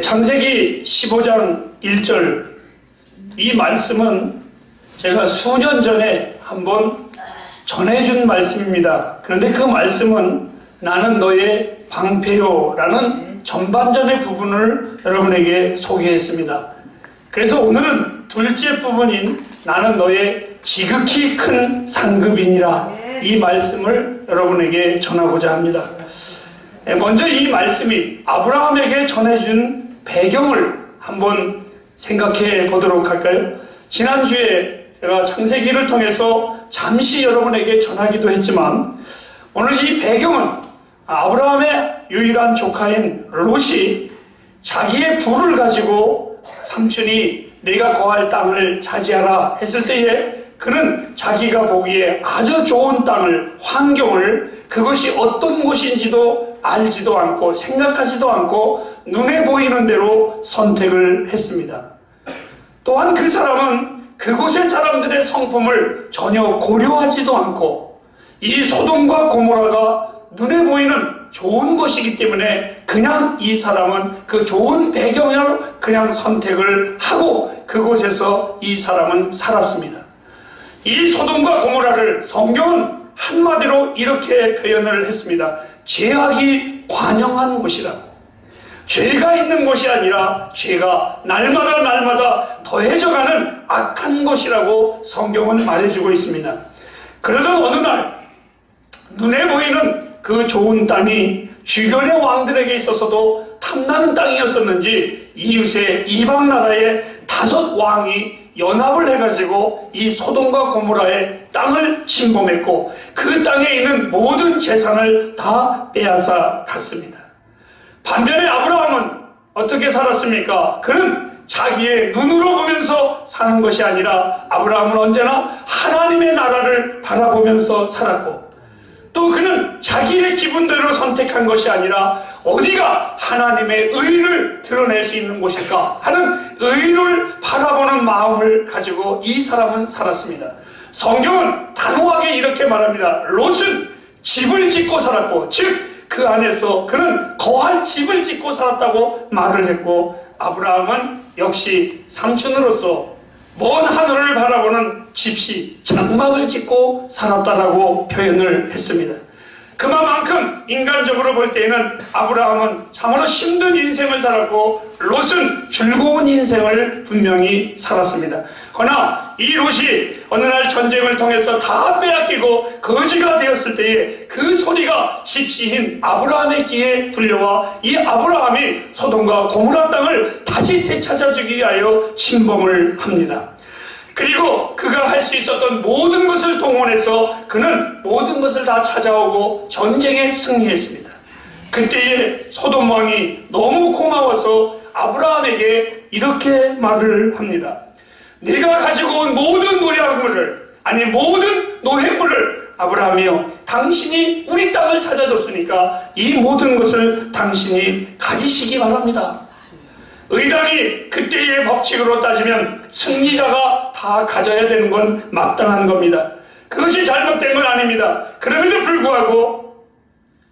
창세기 15장 1절 이 말씀은 제가 수년 전에 한번 전해준 말씀입니다. 그런데 그 말씀은 나는 너의 방패요 라는 전반전의 부분을 여러분에게 소개했습니다. 그래서 오늘은 둘째 부분인 나는 너의 지극히 큰 상급이니라 이 말씀을 여러분에게 전하고자 합니다. 먼저 이 말씀이 아브라함에게 전해준 배경을 한번 생각해 보도록 할까요? 지난주에 제가 창세기를 통해서 잠시 여러분에게 전하기도 했지만 오늘 이 배경은 아브라함의 유일한 조카인 롯이 자기의 부를 가지고 삼촌이 내가 거할 땅을 차지하라 했을 때에 그는 자기가 보기에 아주 좋은 땅을, 환경을 그것이 어떤 곳인지도 알지도 않고 생각하지도 않고 눈에 보이는 대로 선택을 했습니다. 또한 그 사람은 그곳의 사람들의 성품을 전혀 고려하지도 않고 이 소돔과 고모라가 눈에 보이는 좋은 곳이기 때문에 그냥 이 사람은 그 좋은 배경으로 그냥 선택을 하고 그곳에서 이 사람은 살았습니다. 이 소돔과 고모라를 성경은 한마디로 이렇게 표현을 했습니다. 죄악이 관영한 곳이라고. 죄가 있는 곳이 아니라 죄가 날마다 더해져가는 악한 곳이라고 성경은 말해주고 있습니다. 그러던 어느 날 눈에 보이는 그 좋은 땅이 주변의 왕들에게 있어서도 탐나는 땅이었었는지 이웃의 이방 나라의 5 왕이 연합을 해가지고 이 소돔과 고모라의 땅을 침범했고 그 땅에 있는 모든 재산을 다 빼앗아 갔습니다. 반면에 아브라함은 어떻게 살았습니까? 그는 자기의 눈으로 보면서 사는 것이 아니라 아브라함은 언제나 하나님의 나라를 바라보면서 살았고 또 그는 자기의 기분대로 선택한 것이 아니라 어디가 하나님의 의를 드러낼 수 있는 곳일까 하는 의를 바라보는 마음을 가지고 이 사람은 살았습니다. 성경은 단호하게 이렇게 말합니다. 롯은 집을 짓고 살았고 즉 그 안에서 그는 거할 집을 짓고 살았다고 말을 했고 아브라함은 역시 삼촌으로서 먼 하늘을 바라보는 집시 장막을 짓고 살았다라고 표현을 했습니다. 그만큼 인간적으로 볼 때에는 아브라함은 참으로 힘든 인생을 살았고 롯은 즐거운 인생을 분명히 살았습니다. 그러나 이 롯이 어느 날 전쟁을 통해서 다 빼앗기고 거지가 되었을 때에 그 소리가 집시인 아브라함의 귀에 들려와 이 아브라함이 소돔과 고모라 땅을 다시 되찾아주기 위하여 침범을 합니다. 그리고 그가 할 수 있었던 모든 것을 동원해서 그는 모든 것을 다 찾아오고 전쟁에 승리했습니다. 그때에 소돔 왕이 너무 고마워서 아브라함에게 이렇게 말을 합니다. 네가 가지고 온 모든 노략물을 아니 모든 노획물을 아브라함이여 당신이 우리 땅을 찾아줬으니까 이 모든 것을 당신이 가지시기 바랍니다. 의당이 그때의 법칙으로 따지면 승리자가 다 가져야 되는 건 마땅한 겁니다. 그것이 잘못된 건 아닙니다. 그럼에도 불구하고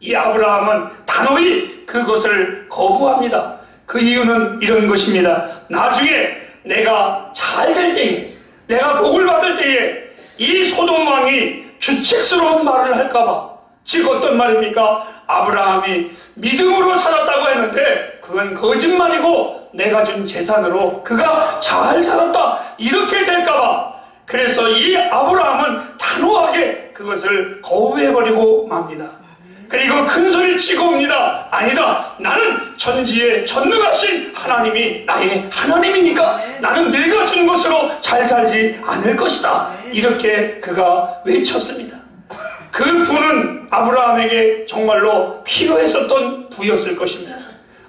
이 아브라함은 단호히 그것을 거부합니다. 그 이유는 이런 것입니다. 나중에 내가 잘 될 때에 내가 복을 받을 때에 이 소돔 왕이 주책스러운 말을 할까봐 즉 어떤 말입니까? 아브라함이 믿음으로 살았다고 했는데 그건 거짓말이고 내가 준 재산으로 그가 잘 살았다 이렇게 될까봐 그래서 이 아브라함은 단호하게 그것을 거부해버리고 맙니다. 그리고 큰 소리 치고 옵니다. 아니다, 나는 천지에 전능하신 하나님이 나의 하나님이니까 나는 내가 준 것으로 잘 살지 않을 것이다 이렇게 그가 외쳤습니다. 그 부는 아브라함에게 정말로 필요했었던 부였을 것입니다.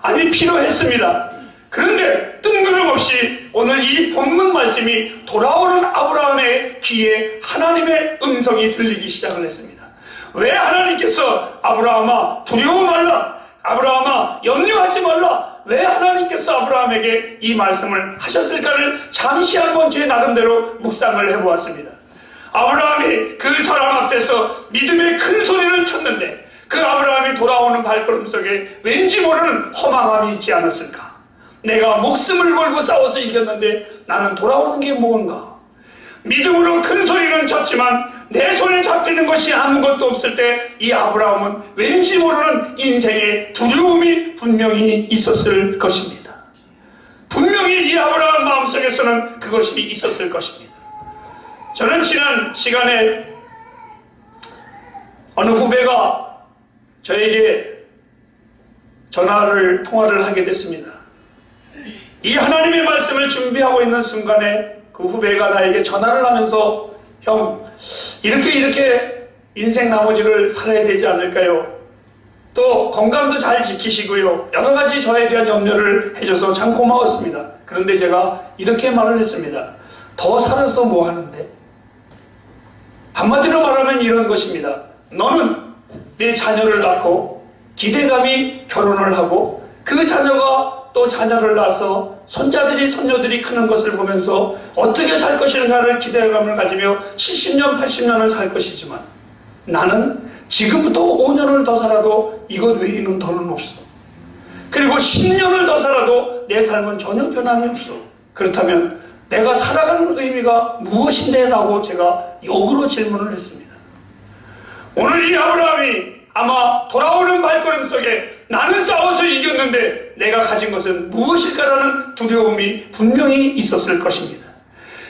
아니 필요했습니다. 그런데 뜬금없이 오늘 이 본문 말씀이 돌아오는 아브라함의 귀에 하나님의 음성이 들리기 시작을 했습니다. 왜 하나님께서 아브라함아 두려워 말라, 아브라함아 염려하지 말라, 왜 하나님께서 아브라함에게 이 말씀을 하셨을까를 잠시 한번 제 나름대로 묵상을 해보았습니다. 아브라함이 그 사람 앞에서 믿음의 큰 소리를 쳤는데 그 아브라함이 돌아오는 발걸음 속에 왠지 모르는 허망함이 있지 않았을까? 내가 목숨을 걸고 싸워서 이겼는데 나는 돌아오는 게 뭔가? 믿음으로 큰 소리는 쳤지만 내 손에 잡히는 것이 아무것도 없을 때 이 아브라함은 왠지 모르는 인생의 두려움이 분명히 있었을 것입니다. 분명히 이 아브라함 마음속에서는 그것이 있었을 것입니다. 저는 지난 시간에 어느 후배가 저에게 통화를 하게 됐습니다. 이 하나님의 말씀을 준비하고 있는 순간에 그 후배가 나에게 전화를 하면서 형, 이렇게 인생 나머지를 살아야 되지 않을까요? 또 건강도 잘 지키시고요. 여러 가지 저에 대한 염려를 해줘서 참 고마웠습니다. 그런데 제가 이렇게 말을 했습니다. 더 살아서 뭐 하는데? 한마디로 말하면 이런 것입니다. 너는 내 자녀를 낳고 기대감이 결혼을 하고 그 자녀가 또 자녀를 낳아서 손자들이 손녀들이 크는 것을 보면서 어떻게 살 것인가를 기대감을 가지며 70년 80년을 살 것이지만 나는 지금부터 5년을 더 살아도 이것 외에는 더는 없어. 그리고 10년을 더 살아도 내 삶은 전혀 변함이 없어. 그렇다면 내가 살아가는 의미가 무엇인데? 라고 제가 역으로 질문을 했습니다. 오늘 이 아브라함이 아마 돌아오는 발걸음 속에 나는 싸워서 이겼는데 내가 가진 것은 무엇일까라는 두려움이 분명히 있었을 것입니다.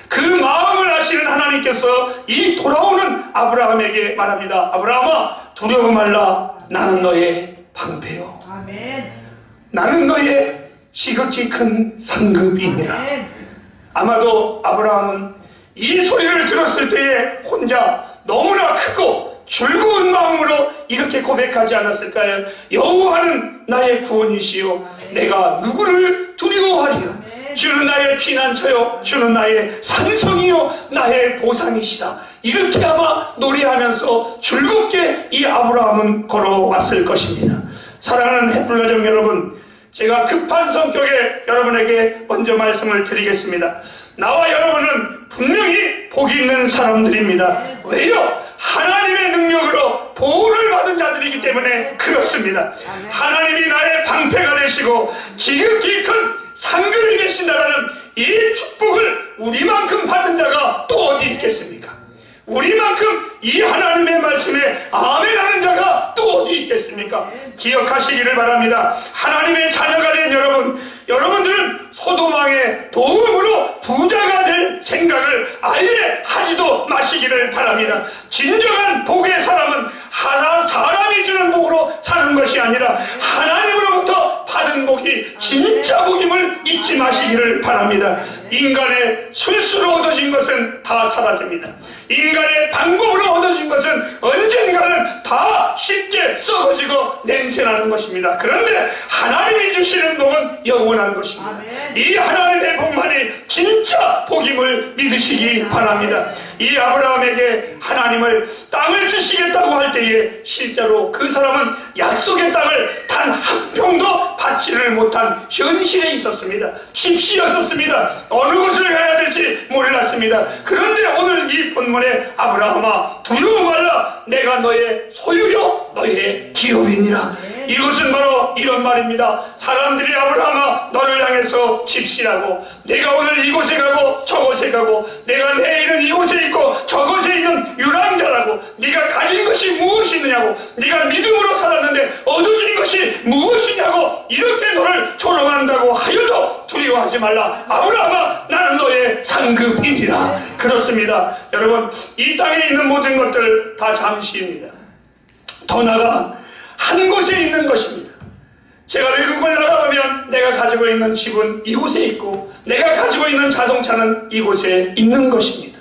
그 마음을 아시는 하나님께서 이 돌아오는 아브라함에게 말합니다. 아브라함아, 두려워 말라. 나는 너의 방패요. 아멘. 나는 너의 지극히 큰 상급이니라. 아마도 아브라함은 이 소리를 들었을 때에 혼자 너무나 크고 즐거운 마음으로 이렇게 고백하지 않았을까요? 여호와는 나의 구원이시요 내가 누구를 두려워하리요. 주는 나의 피난처요 주는 나의 산성이요 나의 보상이시다. 이렇게 아마 노래하면서 즐겁게 이 아브라함은 걸어왔을 것입니다. 사랑하는 햇불 가족 여러분, 제가 급한 성격에 여러분에게 먼저 말씀을 드리겠습니다. 나와 여러분은 분명히 복이 있는 사람들입니다. 왜요? 하나님의 능력으로 보호를 받은 자들이기 때문에 그렇습니다. 하나님이 나의 방패가 되시고 지극히 큰 상급이 되신다는 이 축복을 우리만큼 받은 자가 또 어디 있겠습니까? 우리만큼 이 하나님의 말씀에 아멘하는 자가 또 어디 있겠습니까? 기억하시기를 바랍니다. 하나님의 자녀가 된 여러분들은 소돔왕의 도움으로 부자가 될 생각을 아예 하지도 마시기를 바랍니다. 진정한 복의 사람은 사람이 주는 복으로 사는 것이 아니라 하나님으로부터 받은 복이 진짜 복임을 잊지 마시기를 바랍니다. 인간의 술수로 얻어진 것은 다 사라집니다. 인간의 방법으로 얻어진 것은 언젠가는 다 쉽게 썩어지고 냄새나는 것입니다. 그런데 하나님이 주시는 복은 영원한 것입니다. 이 하나님의 복만이 진짜 복임을 믿으시기 바랍니다. 이 아브라함에게 하나님을 땅을 주시겠다고 할 때에 실제로 그 사람은 약속의 땅을 단 한 평도 받지를 못한 현실에 있었습니다. 집시였었습니다. 어느 곳을 가야 될지 몰랐습니다. 그런데 오늘 이 본문에 아브라함아, 두려워 말라. 내가 너의 소유요 너의 기업이니라. 이것은 바로 이런 말입니다. 사람들이 아브라함아, 너를 향해서 집시라고, 내가 오늘 이곳에 가고 저곳에 가고, 내가 내일은 이곳에 있고 저곳에 있는 유랑자라고, 네가 가진 것이 무엇이 있느냐고, 네가 믿음으로 살았는데 얻어진 것이 무엇이냐고 이렇게 너를 조롱한다고 하여도 두려워하지 말라. 아브라함아, 나는 너의 상급이니라. 그렇습니다. 여러분, 이 땅에 있는 모든 것들 다 잠시입니다. 더 나아가 한 곳에 있는 것입니다. 제가 외국을 나가보면 내가 가지고 있는 집은 이곳에 있고 내가 가지고 있는 자동차는 이곳에 있는 것입니다.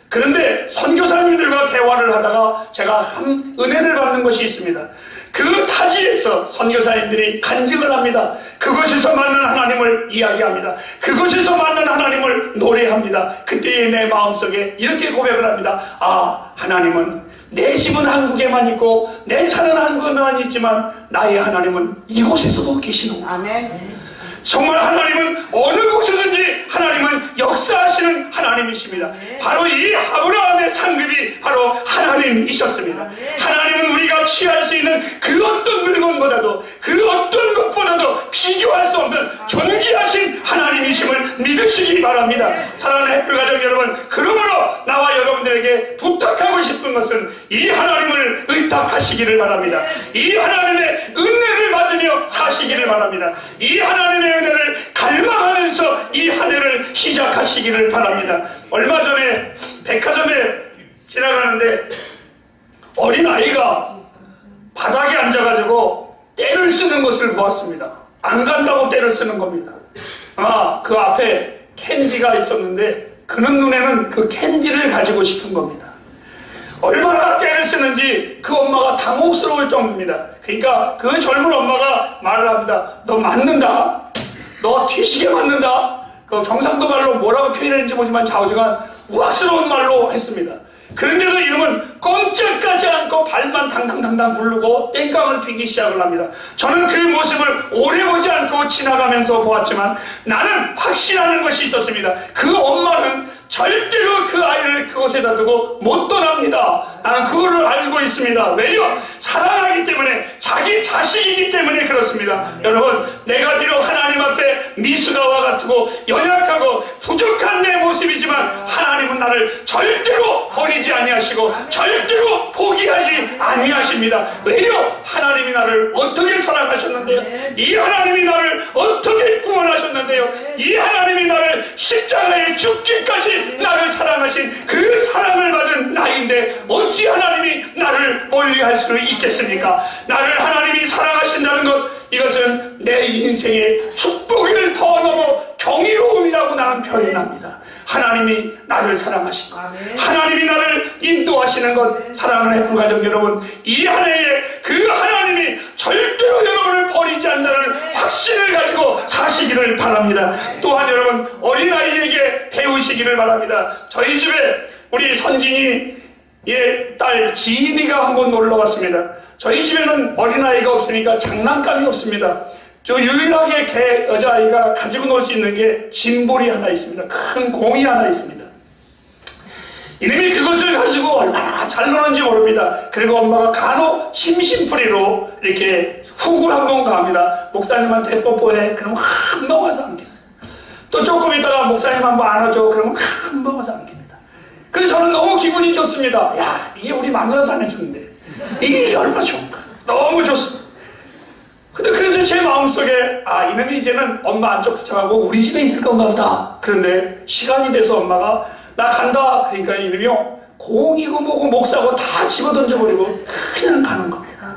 그런데 선교사님들과 대화를 하다가 제가 한 은혜를 받는 것이 있습니다. 그 타지에서 선교사님들이 간증을 합니다. 그곳에서 만난 하나님을 이야기합니다. 그곳에서 만난 하나님을 노래합니다. 그때의 내 마음속에 이렇게 고백을 합니다. 아, 하나님은 내 집은 한국에만 있고 내 차는 한국에만 있지만 나의 하나님은 이곳에서도 계시는구나. 아멘. 정말 하나님은 어느 곳에든지 하나님은 역사하시는 하나님이십니다. 바로 이 아브라함의 상급이 바로 하나님이셨습니다. 하나님은 우리가 취할 수 있는 그 어떤 물건보다도, 그 어떤 것보다도 비교할 수 없는 존귀한 바랍니다. 사랑하는 햇불가족 여러분, 그러므로 나와 여러분들에게 부탁하고 싶은 것은 이 하나님을 의탁하시기를 바랍니다. 이 하나님의 은혜를 받으며 사시기를 바랍니다. 이 하나님의 은혜를 갈망하면서 이 한 해를 시작하시기를 바랍니다. 얼마 전에 백화점에 지나가는데 어린아이가 바닥에 앉아가지고 때를 쓰는 것을 보았습니다. 안 간다고 때를 쓰는 겁니다. 아마 그 앞에 캔디가 있었는데 그는 눈에는 그 캔디를 가지고 싶은 겁니다. 얼마나 때를 쓰는지 그 엄마가 당혹스러울 정도입니다. 그러니까 그 젊은 엄마가 말을 합니다. 너 맞는다? 너 뒤시게 맞는다? 그 경상도 말로 뭐라고 표현했는지 모르지만 좌우지간 우악스러운 말로 했습니다. 그런데도 이놈은 꼼짝하지 않고 발만 당당당당 굴르고 땡깡을 피기 시작을 합니다. 저는 그 모습을 오래 보지 않고 지나가면서 보았지만 나는 확신하는 것이 있었습니다. 그 엄마는 절대로 그 아이를 그곳에다 두고 못 떠납니다. 나는 그거를 알고 있습니다. 왜요? 사랑하기 때문에, 자기 자식이기 때문에 그렇습니다. 여러분, 내가 비록 하나님 앞에 미숙아와 같고 연약하고 부족한 내 모습이지만 하나님은 나를 절대로 버리지 아니하시고 절대로 포기하지 아니하십니다. 왜요? 하나님이 나를 어떻게 사랑하셨는데요? 이 하나님이 나를 어떻게 구원하셨는데요? 이 하나님이 나를 십자가에 죽기까지 나를 사랑하신 그 사랑을 받은 나인데 어찌 하나님이 나를 멀리할 수 있겠습니까? 나를 하나님이 사랑하신다는 것, 이것은 내 인생의 축복을 더 넘어 경이로움이라고 나는 표현합니다. 하나님이 나를 사랑하시고 하나님이 나를 인도하시는 것, 사랑하는 햇불가족 여러분, 이 한 해에 그 하나님이 절대로 여러분을 버리지 않는다는 확신을 가지고 사시기를 바랍니다. 또한 여러분, 어린아이에게 배우시기를 바랍니다. 저희 집에 우리 선진이의 딸 지인이가 한번 놀러 왔습니다. 저희 집에는 어린아이가 없으니까 장난감이 없습니다. 저 유일하게 여자아이가 가지고 놀 수 있는 게 짐볼이 하나 있습니다. 큰 공이 하나 있습니다. 이놈이 그것을 가지고 얼마나 잘 노는지 모릅니다. 그리고 엄마가 간혹 심심풀이로 이렇게 훅을 한번 갑니다. 목사님한테 뽀뽀해. 그러면 한번 와서 안깁니다. 또 조금 있다가 목사님 한번 안아줘. 그러면 한번 와서 안깁니다. 그래서 저는 너무 기분이 좋습니다. 야, 이게 우리 마누라도 안 해주는데 이게 얼마나 좋은가. 너무 좋습니다. 근데 그래서 제 마음속에 이놈이 이제는 엄마 안쪽 도착하고 우리 집에 있을 건가 보다. 그런데 시간이 돼서 엄마가 나 간다. 그러니까 이놈이요, 공이고 뭐고 목사고 다 집어던져버리고 그냥 가는 겁니다.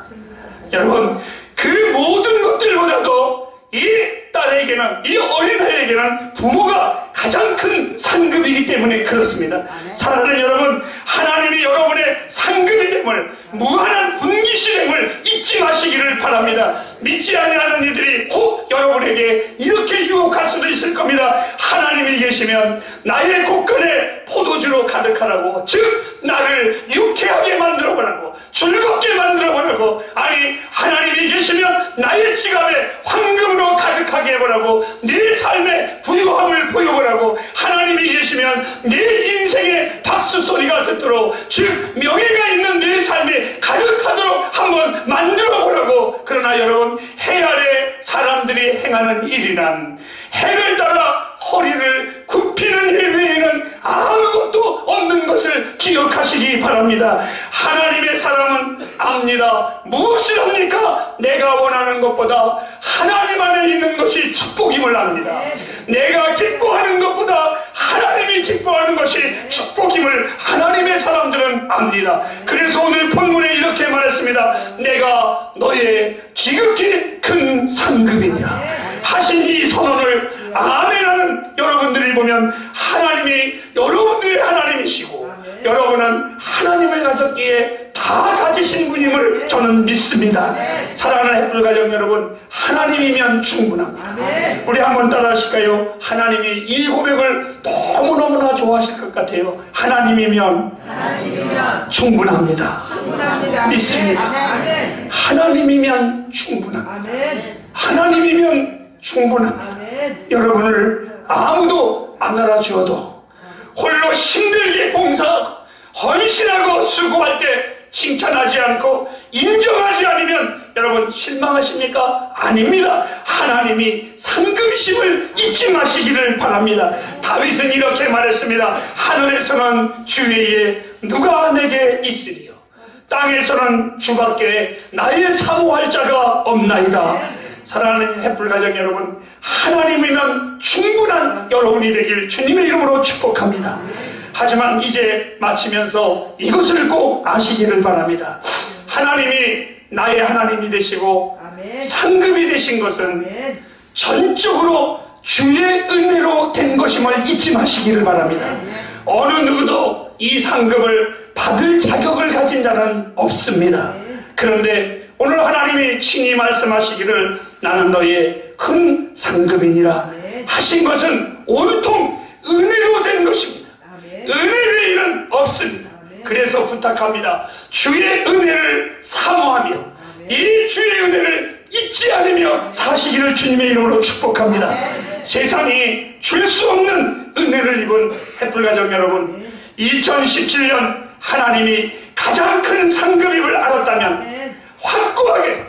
여러분, 그 모든 것들보다도 이 딸에게는, 이 어린아이에게는 부모가 가장 큰 상급이기 때문에 그렇습니다. 사랑하는 여러분, 하나님이 여러분의 상급이 됨을, 무한한 분기시 됨을 잊지 마시기를 바랍니다. 믿지 아니하는 이들이 혹 여러분에게 이렇게 유혹할 수도 있을 겁니다. 하나님이 계시면 나의 곳간에 포도주로 가득하라고, 즉 나를 유쾌하게 만들어보라고, 즐겁게 만들어보라고, 아니 하나님이 계시면 나의 지갑에 황금으로 가득하게 해보라고, 네 삶의 부유함을 보여보라고, 하나님이 계시면 네 인생의 박수 소리가 듣도록, 즉 명예가 있는 네 삶이 가득하도록 한번 만들어보라고. 그러나 여러분, 해 아래 사람들이 행하는 일이란 해를 따라 허리를 굽히는 일 외에는 아무것도 없는 것을 기억하시기 바랍니다. 하나님의 사람은 압니다. 무엇을 합니까? 내가 원하는 것보다 하나님 안에 있는 것이 축복임을 압니다. 내가 기뻐하는 것보다 하나님이 기뻐하는 것이 축복임을 하나님의 사람들은 압니다. 그래서 오늘 본문에 이렇게 말했습니다. 내가 너의 지극히 큰 상급이니라 하신 이 선언을 아멘하는 여러분들이 보면 하나님이 여러분들의 하나님이시고 여러분은 하나님을 가졌기에 다 가지신 분임을 저는 믿습니다. 사랑하는 햇불가족 여러분, 하나님이면 충분합니다. 우리 한번 따라 하실까요? 하나님이 이 고백을 너무너무나 좋아하실 것 같아요. 하나님이면 충분합니다. 믿습니다. 하나님이면 충분합니다. 하나님이면 충분합니다. 여러분을 아무도 안 알아주어도 홀로 힘들게 봉사하고 헌신하고 수고할 때 칭찬하지 않고 인정하지 않으면 여러분 실망하십니까? 아닙니다. 하나님이 상급심을 잊지 마시기를 바랍니다. 다윗은 이렇게 말했습니다. 하늘에서는 주 외에 누가 내게 있으리요, 땅에서는 주밖에 나의 사모할 자가 없나이다. 사랑하는 햇불가정 여러분, 하나님이면 충분한 여러분이 되길 주님의 이름으로 축복합니다. 하지만 이제 마치면서 이것을 꼭 아시기를 바랍니다. 하나님이 나의 하나님이 되시고 상급이 되신 것은 전적으로 주의 은혜로 된 것임을 잊지 마시기를 바랍니다. 어느 누구도 이 상급을 받을 자격을 가진 자는 없습니다. 그런데 오늘 하나님이 친히 말씀하시기를 나는 너의 큰 상급이니라 하신 것은 온통 은혜로 된 것입니다. 은혜 외에는 없습니다. 그래서 부탁합니다. 주의 은혜를 사모하며 이 주의 은혜를 잊지 않으며 사시기를 주님의 이름으로 축복합니다. 세상이 줄 수 없는 은혜를 입은 햇불가정 여러분, 2017년 하나님이 가장 큰 상급임을 알았다면 확고하게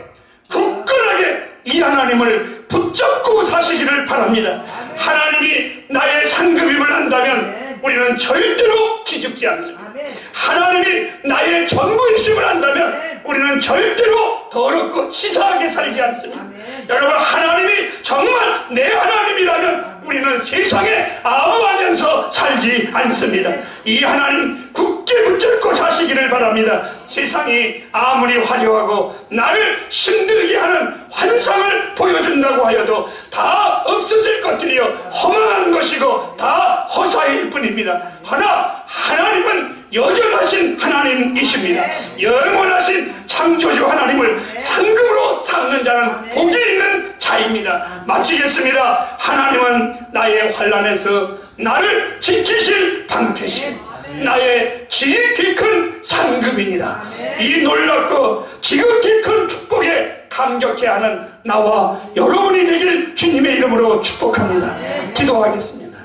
굳건하게 이 하나님을 붙잡고 사시기를 바랍니다. 하나님이 나의 상급임을 안다면 우리는 절대로 기죽지 않습니다. 하나님이 나의 전부이심을 안다면 우리는 절대로 더럽고 치사하게 살지 않습니다. 여러분, 하나님이 정말 내 하나님이라면 우리는 세상에 아우하면서 살지 않습니다. 이 하나님 굳게 붙잡고 사시기를 바랍니다. 세상이 아무리 화려하고 나를 힘들게 하는 환상을 보여준다고 하여도 다 없어질 것들이요 허망한 것이고 다 허사일 뿐입니다. 허나 하나님은 여전하신 하나님이십니다. 영원하신 창조주 하나님을 상급으로 삼는 자는 복이 있는 자입니다. 마치겠습니다. 하나님은 나의 환난에서 나를 지키실 방패신 나의 지극히 큰 상급이니라. 이 놀랍고 지극히 큰 축복에 감격해하는 나와 여러분이 되길 주님의 이름으로 축복합니다. 기도하겠습니다.